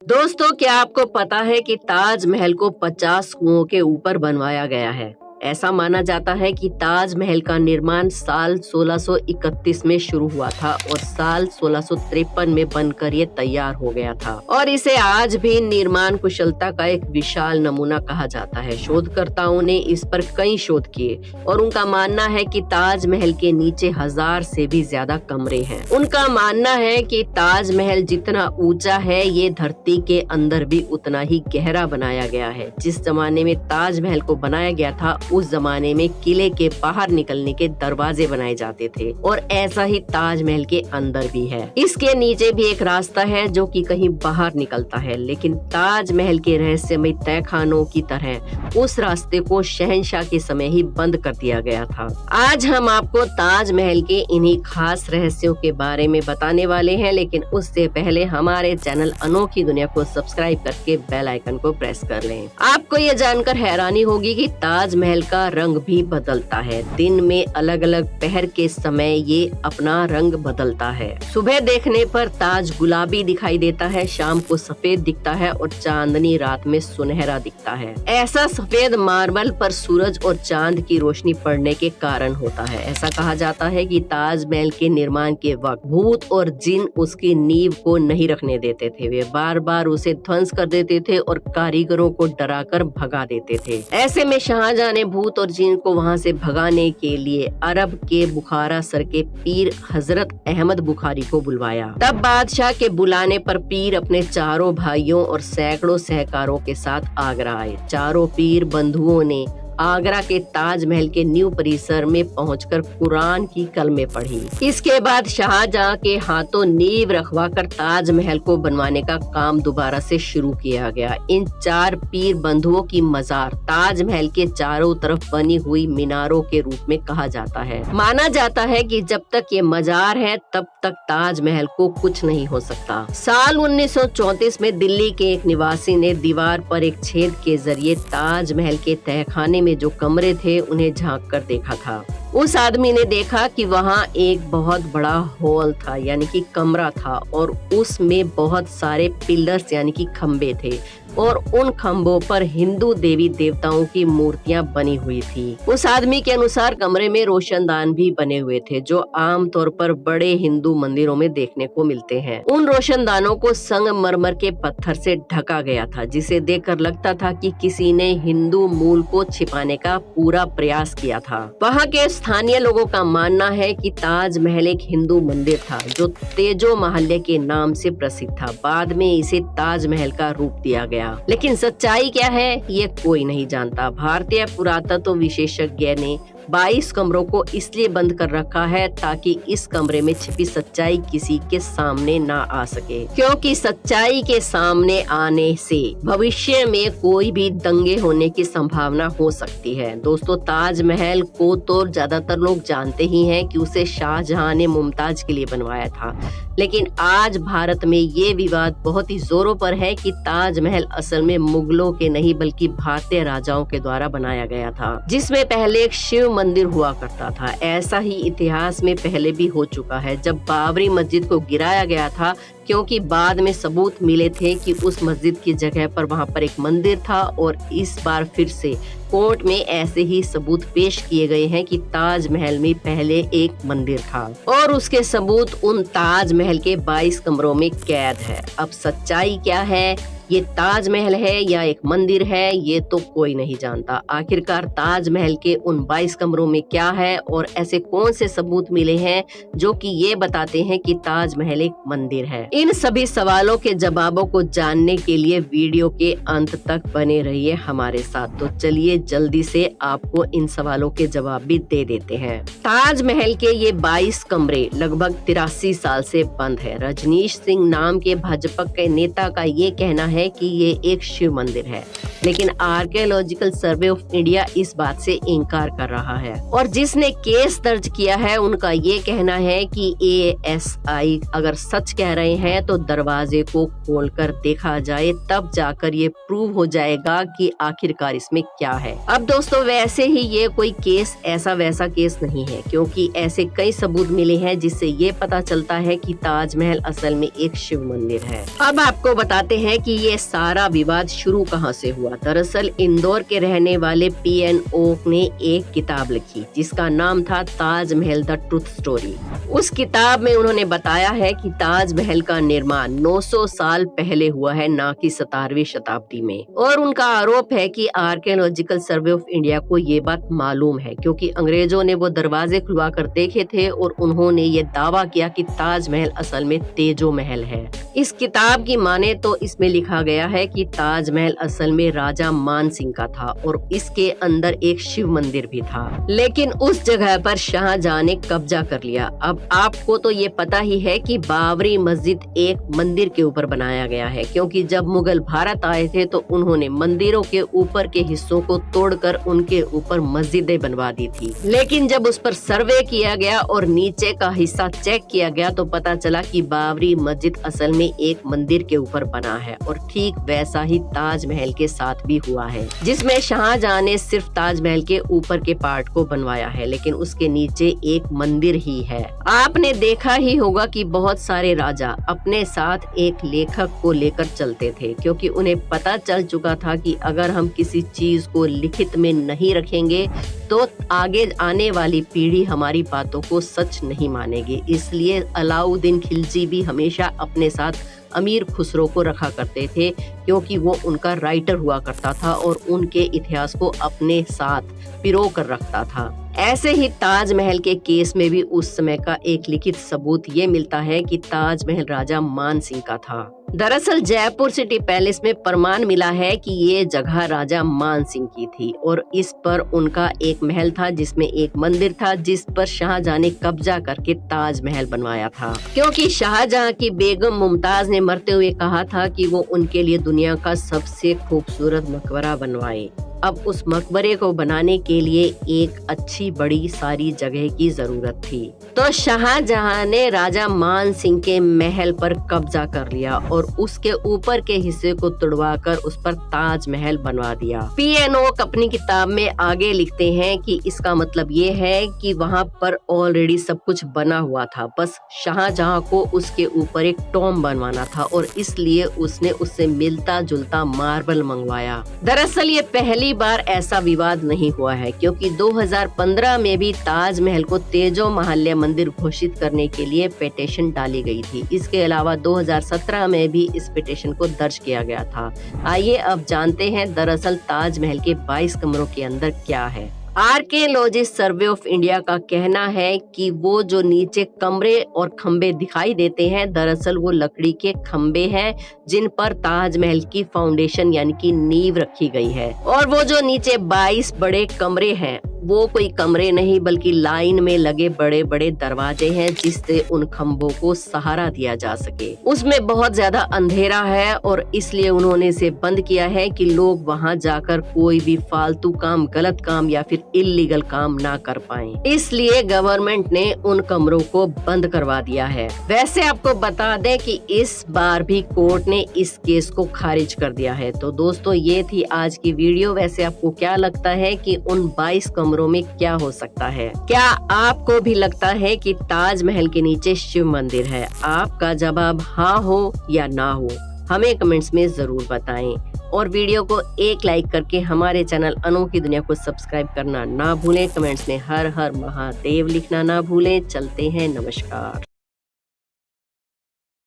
दोस्तों, क्या आपको पता है कि ताजमहल को 50 कुओं के ऊपर बनवाया गया है। ऐसा माना जाता है कि ताजमहल का निर्माण साल 1631 में शुरू हुआ था और साल 1653 में बनकर ये तैयार हो गया था और इसे आज भी निर्माण कुशलता का एक विशाल नमूना कहा जाता है। शोधकर्ताओं ने इस पर कई शोध किए और उनका मानना है कि ताजमहल के नीचे 1000 से भी ज्यादा कमरे हैं। उनका मानना है कि ताजमहल जितना ऊंचा है, ये धरती के अंदर भी उतना ही गहरा बनाया गया है। जिस जमाने में ताजमहल को बनाया गया था, उस जमाने में किले के बाहर निकलने के दरवाजे बनाए जाते थे और ऐसा ही ताजमहल के अंदर भी है। इसके नीचे भी एक रास्ता है जो कि कहीं बाहर निकलता है, लेकिन ताजमहल के रहस्यमय तहखानों की तरह उस रास्ते को शहंशाह के समय ही बंद कर दिया गया था। आज हम आपको ताजमहल के इन्हीं खास रहस्यों के बारे में बताने वाले हैं, लेकिन उससे पहले हमारे चैनल अनोखी दुनिया को सब्सक्राइब करके बेल आइकन को प्रेस कर लें। आपको ये जानकर हैरानी होगी कि ताजमहल का रंग भी बदलता है। दिन में अलग अलग पहर के समय ये अपना रंग बदलता है। सुबह देखने पर ताज गुलाबी दिखाई देता है, शाम को सफेद दिखता है और चांदनी रात में सुनहरा दिखता है। ऐसा सफेद मार्बल पर सूरज और चांद की रोशनी पड़ने के कारण होता है। ऐसा कहा जाता है कि ताजमहल के निर्माण के वक्त भूत और जिन उसकी नींव को नहीं रखने देते थे। वे बार बार उसे ध्वंस कर देते थे और कारीगरों को डराकर भगा देते थे। ऐसे में शाहजहां ने भूत और जिन को वहां से भगाने के लिए अरब के बुखारा सर के पीर हजरत अहमद बुखारी को बुलवाया। तब बादशाह के बुलाने पर पीर अपने चारों भाइयों और सैकड़ों सहकारों के साथ आगरा आए। चारों पीर बंधुओं ने आगरा के ताजमहल के न्यू परिसर में पहुंचकर कुरान की कलमे पढ़ी। इसके बाद शाहजहां के हाथों नींव रखवाकर ताजमहल को बनवाने का काम दोबारा से शुरू किया गया। इन 4 पीर बंधुओं की मजार ताजमहल के चारों तरफ बनी हुई मीनारों के रूप में कहा जाता है। माना जाता है कि जब तक ये मजार है, तब तक ताजमहल को कुछ नहीं हो सकता। साल 1934 में दिल्ली के एक निवासी ने दीवार पर एक छेद के जरिए ताजमहल के तहखाने में जो कमरे थे उन्हें झांक कर देखा था। उस आदमी ने देखा कि वहाँ एक बहुत बड़ा हॉल था, यानी कि कमरा था, और उसमें बहुत सारे पिलर्स यानी कि खंबे थे और उन खंभों पर हिंदू देवी देवताओं की मूर्तियां बनी हुई थी। उस आदमी के अनुसार कमरे में रोशनदान भी बने हुए थे, जो आमतौर पर बड़े हिंदू मंदिरों में देखने को मिलते हैं। उन रोशनदानों को संगमरमर के पत्थर से ढका गया था, जिसे देखकर लगता था कि किसी ने हिंदू मूल को छिपाने का पूरा प्रयास किया था। वहाँ के स्थानीय लोगों का मानना है कि ताजमहल एक हिंदू मंदिर था जो तेजो महल्य के नाम से प्रसिद्ध था। बाद में इसे ताजमहल का रूप दिया गया, लेकिन सच्चाई क्या है ये कोई नहीं जानता। भारतीय पुरातत्व विशेषज्ञ ने 22 कमरों को इसलिए बंद कर रखा है ताकि इस कमरे में छिपी सच्चाई किसी के सामने ना आ सके, क्योंकि सच्चाई के सामने आने से भविष्य में कोई भी दंगे होने की संभावना हो सकती है। दोस्तों, ताजमहल को तो ज्यादातर लोग जानते ही हैं कि उसे शाहजहां ने मुमताज के लिए बनवाया था, लेकिन आज भारत में ये विवाद बहुत ही जोरों पर है कि ताजमहल असल में मुगलों के नहीं बल्कि भारतीय राजाओं के द्वारा बनाया गया था, जिसमें पहले एक शिव मंदिर हुआ करता था। ऐसा ही इतिहास में पहले भी हो चुका है, जब बाबरी मस्जिद को गिराया गया था, क्योंकि बाद में सबूत मिले थे कि उस मस्जिद की जगह पर वहां पर एक मंदिर था, और इस बार फिर से कोर्ट में ऐसे ही सबूत पेश किए गए हैं कि ताजमहल में पहले एक मंदिर था और उसके सबूत उन ताजमहल के 22 कमरों में कैद है। अब सच्चाई क्या है, ये ताजमहल है या एक मंदिर है, ये तो कोई नहीं जानता। आखिरकार ताजमहल के उन 22 कमरों में क्या है और ऐसे कौन से सबूत मिले हैं जो कि ये बताते हैं कि ताजमहल एक मंदिर है। इन सभी सवालों के जवाबों को जानने के लिए वीडियो के अंत तक बने रहिए हमारे साथ। तो चलिए जल्दी से आपको इन सवालों के जवाब भी दे देते हैं। ताजमहल के ये 22 कमरे लगभग 83 साल से बंद है। रजनीश सिंह नाम के भाजपा के नेता का ये कहना है कि ये एक शिव मंदिर है। लेकिन आर्कियोलॉजिकल सर्वे ऑफ इंडिया इस बात से इनकार कर रहा है। और जिसने केस दर्ज किया है उनका ये कहना है कि ASI अगर सच कह रहे हैं तो दरवाजे को खोलकर देखा जाए, तब जाकर ये प्रूव हो जाएगा कि आखिरकार इसमें क्या है। अब दोस्तों वैसे ही ये कोई केस ऐसा वैसा केस नहीं है, क्योंकि ऐसे कई सबूत मिले हैं जिससे ये पता चलता है कि ताजमहल असल में एक शिव मंदिर है। अब आपको बताते हैं कि ये सारा विवाद शुरू कहाँ से हुआ। दरअसल इंदौर के रहने वाले PN ओक ने एक किताब लिखी जिसका नाम था ताजमहल द ट्रुथ स्टोरी। उस किताब में उन्होंने बताया है कि ताजमहल का निर्माण 900 साल पहले हुआ है, ना कि 17वीं शताब्दी में। और उनका आरोप है कि आर्कियोलॉजिकल सर्वे ऑफ इंडिया को ये बात मालूम है, क्योंकि अंग्रेजों ने वो दरवाजे खुलवा कर देखे थे और उन्होंने ये दावा किया कि ताजमहल असल में तेजो महल है। इस किताब की माने तो इसमें लिखा गया है कि ताजमहल असल में राजा मान सिंह का था और इसके अंदर एक शिव मंदिर भी था, लेकिन उस जगह पर शाहजहां ने कब्जा कर लिया। अब आपको तो ये पता ही है कि बाबरी मस्जिद एक मंदिर के ऊपर बनाया गया है, क्योंकि जब मुगल भारत आए थे तो उन्होंने मंदिरों के ऊपर के हिस्सों को तोड़कर उनके ऊपर मस्जिदें बनवा दी थी। लेकिन जब उस पर सर्वे किया गया और नीचे का हिस्सा चेक किया गया तो पता चला कि बाबरी मस्जिद असल में एक मंदिर के ऊपर बना है। और ठीक वैसा ही ताजमहल के साथ भी हुआ है, जिसमें शाहजहां ने सिर्फ ताजमहल के ऊपर के पार्ट को बनवाया है, लेकिन उसके नीचे एक मंदिर ही है। आपने देखा ही होगा कि बहुत सारे राजा अपने साथ एक लेखक को लेकर चलते थे, क्योंकि उन्हें पता चल चुका था कि अगर हम किसी चीज को लिखित में नहीं रखेंगे तो आगे आने वाली पीढ़ी हमारी बातों को सच नहीं मानेगी। इसलिए अलाउद्दीन खिलजी भी हमेशा अपने साथ अमीर खुसरो को रखा करते थे, क्योंकि वो उनका राइटर हुआ करता था और उनके इतिहास को अपने साथ पिरो कर रखता था। ऐसे ही ताजमहल के केस में भी उस समय का एक लिखित सबूत ये मिलता है कि ताजमहल राजा मान सिंह का था। दरअसल जयपुर सिटी पैलेस में प्रमाण मिला है कि ये जगह राजा मान सिंह की थी और इस पर उनका एक महल था जिसमें एक मंदिर था, जिस पर शाहजहां ने कब्जा करके ताजमहल बनवाया था, क्योंकि शाहजहां की बेगम मुमताज ने मरते हुए कहा था कि वो उनके लिए दुनिया का सबसे खूबसूरत मकबरा बनवाए। अब उस मकबरे को बनाने के लिए एक अच्छी बड़ी सारी जगह की जरूरत थी, तो शाहजहां ने राजा मान सिंह के महल पर कब्जा कर लिया और उसके ऊपर के हिस्से को तुड़वाकर उस पर ताजमहल बनवा दिया। PN ओक अपनी किताब में आगे लिखते हैं कि इसका मतलब ये है कि वहाँ पर ऑलरेडी सब कुछ बना हुआ था, बस शाहजहां को उसके ऊपर एक टॉम बनवाना था और इसलिए उसने उससे मिलता जुलता मार्बल मंगवाया। दरअसल ये पहली बार ऐसा विवाद नहीं हुआ है, क्योंकि 2015 में भी ताजमहल को तेजो महल मंदिर घोषित करने के लिए पिटीशन डाली गई थी। इसके अलावा 2017 में भी इस पिटीशन को दर्ज किया गया था। आइए अब जानते हैं दरअसल ताजमहल के 22 कमरों के अंदर क्या है। आर्कियोलॉजिस्ट सर्वे ऑफ इंडिया का कहना है कि वो जो नीचे कमरे और खंबे दिखाई देते हैं, दरअसल वो लकड़ी के खंबे हैं जिन पर ताजमहल की फाउंडेशन यानी कि नींव रखी गई है। और वो जो नीचे 22 बड़े कमरे हैं वो कोई कमरे नहीं बल्कि लाइन में लगे बड़े बड़े दरवाजे हैं, जिससे उन खंभों को सहारा दिया जा सके। उसमें बहुत ज्यादा अंधेरा है और इसलिए उन्होंने इसे बंद किया है कि लोग वहां जाकर कोई भी फालतू काम, गलत काम या फिर इल्लीगल काम ना कर पाएं। इसलिए गवर्नमेंट ने उन कमरों को बंद करवा दिया है। वैसे आपको बता दें कि इस बार भी कोर्ट ने इस केस को खारिज कर दिया है। तो दोस्तों ये थी आज की वीडियो। वैसे आपको क्या लगता है कि उन 22 कमरों में क्या हो सकता है? क्या आपको भी लगता है कि ताजमहल के नीचे शिव मंदिर है? आपका जवाब हाँ हो या ना हो हमें कमेंट्स में जरूर बताएं और वीडियो को एक लाइक करके हमारे चैनल अनोखी दुनिया को सब्सक्राइब करना ना भूलें। कमेंट्स में हर हर महादेव लिखना ना भूलें। चलते हैं, नमस्कार।